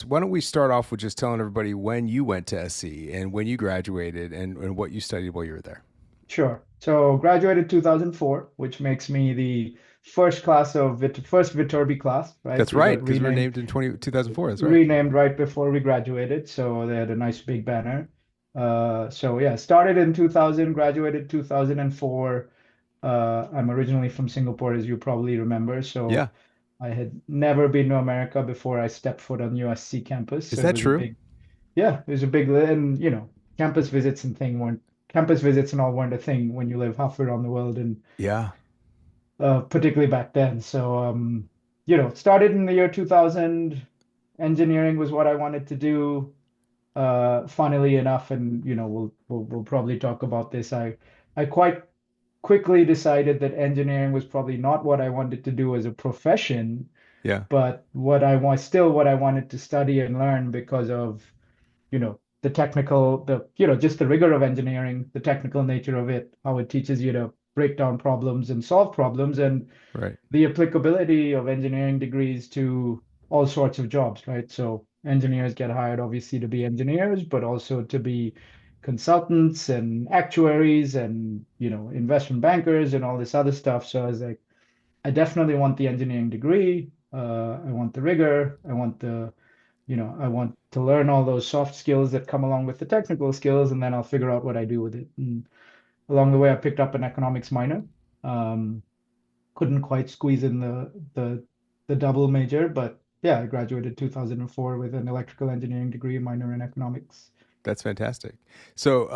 why don't we start off with just telling everybody when you went to SC and when you graduated and what you studied while you were there. Sure. So graduated 2004, which makes me the first class of first Viterbi class, right? That's We right, got because we were named in 2004. That's right. renamed right before we graduated, so they had a nice big banner. So yeah, started in 2000, graduated 2004. I'm originally from Singapore, as you probably remember, Yeah. so I had never been to America before I stepped foot on USC campus. Is So it that was a true? big, yeah, it was a big, and campus visits and all weren't a thing when you live halfway around the world, and Yeah. particularly back then. So started in the year 2000. Engineering was what I wanted to do. Funnily enough, and we'll probably talk about this. I quite quickly decided that engineering was probably not what I wanted to do as a profession, Yeah. but what I wanted to study and learn because of the technical, just the rigor of engineering, the technical nature of it, how it teaches you to break down problems and solve problems, and Right. the applicability of engineering degrees to all sorts of jobs, right? So engineers get hired obviously to be engineers, but also to be consultants and actuaries and investment bankers and all this other stuff. So I was like, I definitely want the engineering degree. I want the rigor. I want to learn all those soft skills that come along with the technical skills, and then I'll figure out what I do with it. And along the way, I picked up an economics minor. Um, couldn't quite squeeze in the double major, but yeah, I graduated 2004 with an electrical engineering degree, minor in economics. That's fantastic. So,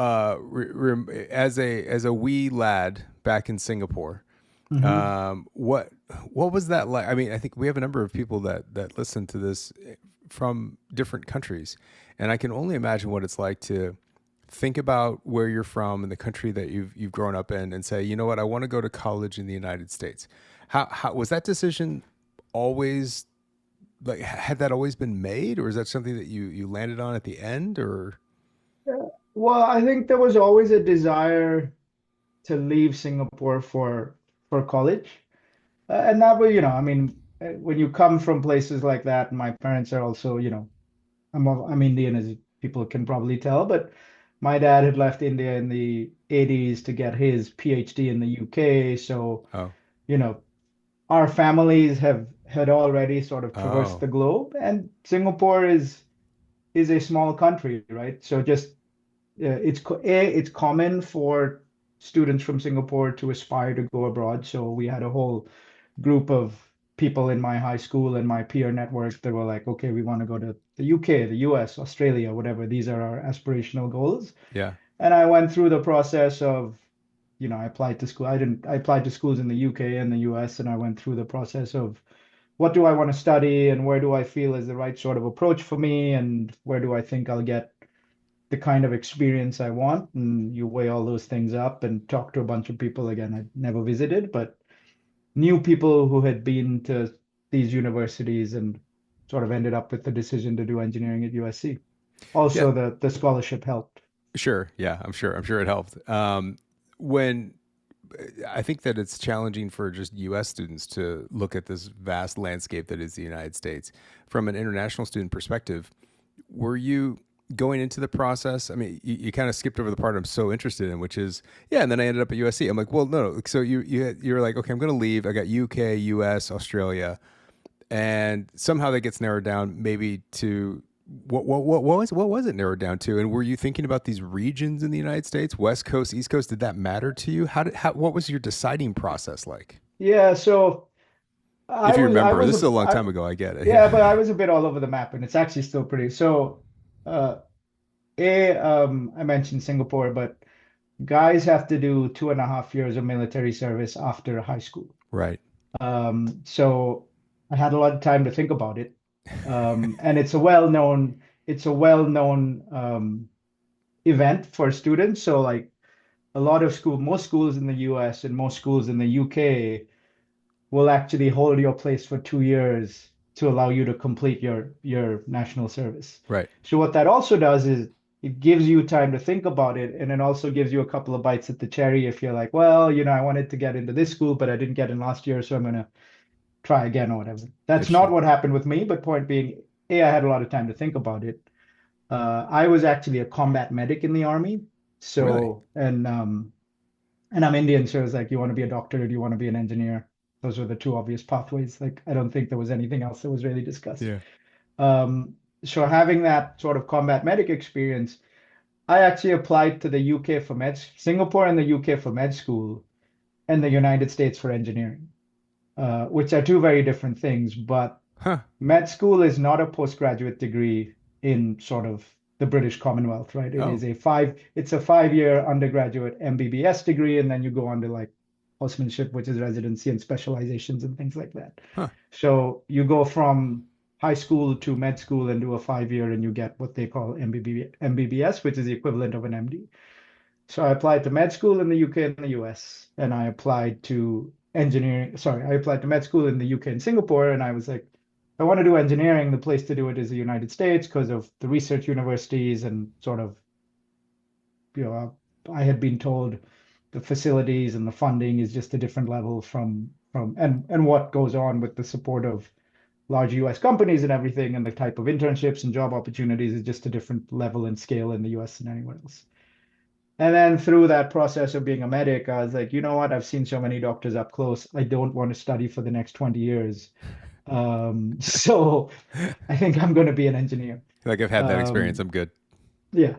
as a wee lad back in Singapore, Hmm. what was that like? I mean, I think we have a number of people that listen to this from different countries, and I can only imagine what it's like to think about where you're from and the country that you've grown up in, and say, you know what, I want to go to college in the United States. How was that decision always like? Had that always been made, or is that something that you landed on at the end, or? Well, I think there was always a desire to leave Singapore for college. And that way, I mean, when you come from places like that, my parents are also, I'm Indian, as people can probably tell, but my dad had left India in the 80s to get his PhD in the UK. So, Oh. you know, our families have had already sort of traversed Oh. the globe, and Singapore is a small country, right? So just it's common for students from Singapore to aspire to go abroad. So we had a whole group of people in my high school and my peer network that were like, okay, we want to go to the UK, the US, Australia, whatever. These are our aspirational goals. Yeah. And I went through the process of, I applied to school. I applied to schools in the UK and the US, and I went through the process of what do I want to study and where do I feel is the right sort of approach for me and where do I think I'll get the kind of experience I want. And you weigh all those things up and talk to a bunch of people. Again, I never visited, but knew people who had been to these universities and sort of ended up with the decision to do engineering at USC. Yeah. Also, the scholarship helped. Sure. Yeah. I'm sure it helped. When I think that it's challenging for just U.S. students to look at this vast landscape that is the United States. From an international student perspective, were you going into the process? I mean, you kind of skipped over the part I'm so interested in, which is, yeah. And then I ended up at USC. I'm like, well, no. So you're like, okay, I'm going to leave. I got UK, US, Australia, and somehow that gets narrowed down maybe to what was it narrowed down to? And were you thinking about these regions in the United States, West Coast, East Coast? Did that matter to you? What was your deciding process like? Yeah, so If you I remember, was this is a a long time ago. I get it. yeah, but Yeah. I was a bit all over the map, and it's actually still pretty. So, uh, I mentioned Singapore, but guys have to do 2.5 years of military service after high school. Right. So I had a lot of time to think about it. And it's a well-known event for students. So like most schools in the US and most schools in the UK will actually hold your place for 2 years to allow you to complete your national service. Right. So what that also does is it gives you time to think about it, and it also gives you a couple of bites at the cherry if you're like, well, I wanted to get into this school, but I didn't get in last year, so I'm gonna try again or whatever. That's not Interesting. what happened with me, but point being, I had a lot of time to think about it. I was actually a combat medic in the army. Really? So, and I'm Indian, so it was like, you want to be a doctor or do you want to be an engineer? Those were the two obvious pathways. Like, I don't think there was anything else that was really discussed. Yeah. Um, so having that sort of combat medic experience, I actually applied to the UK for Singapore and the UK for med school, and the United States for engineering, which are two very different things. But Huh. med school is not a postgraduate degree in sort of the British Commonwealth, right? Oh. It's a 5 year undergraduate MBBS degree, and then you go on to like housemanship, which is residency and specializations and things like that. Huh. So you go from high school to med school and do a 5 year, and you get what they call MBBS, which is the equivalent of an MD. So I applied to med school in the UK and the US, and I applied to I applied to med school in the UK and Singapore, and I was like, I want to do engineering. The place to do it is the United States because of the research universities and sort of, I had been told the facilities and the funding is just a different level and what goes on with the support of large US companies and everything, and the type of internships and job opportunities is just a different level and scale in the US than anywhere else. And then through that process of being a medic, I was like, you know what? I've seen so many doctors up close. I don't want to study for the next 20 years. So I think I'm going to be an engineer. Like I've had that experience. Um, I'm good. yeah.